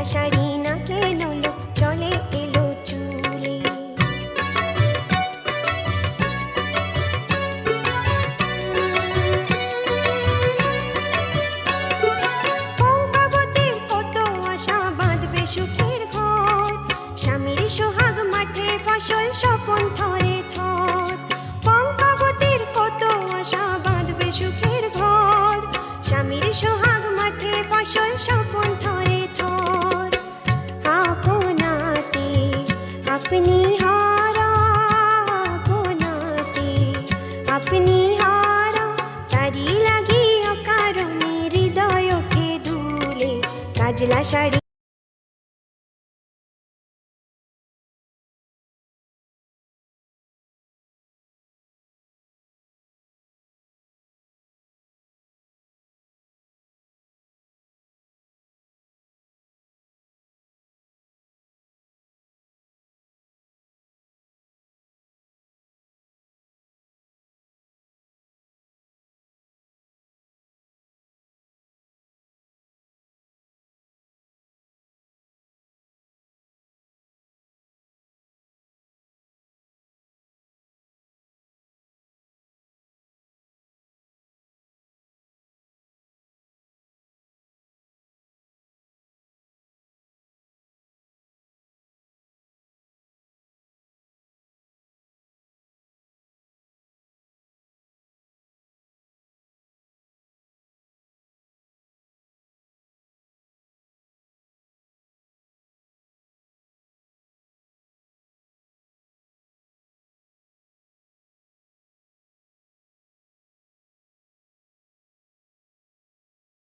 কাজলা শাড়ি না কেন লো চলে এলো চুলে। পঙ্কাবতীর কত আশা বাঁধবে সুখের ঘর, স্বামীর সোহাগ মাঠে ফসল স্বপন থরে থর। পঙ্কাবতীর কত আশা বাঁধবে সুখের ঘর, স্বামীর সোহাগ মাঠে ফসল স্বপন থরে থর। আপনাতে আপনি হারা, আপনাতে আপনি হারা, তারি লাগি অকারণে হৃদয়কে দুলে। কাজলা শাড়ি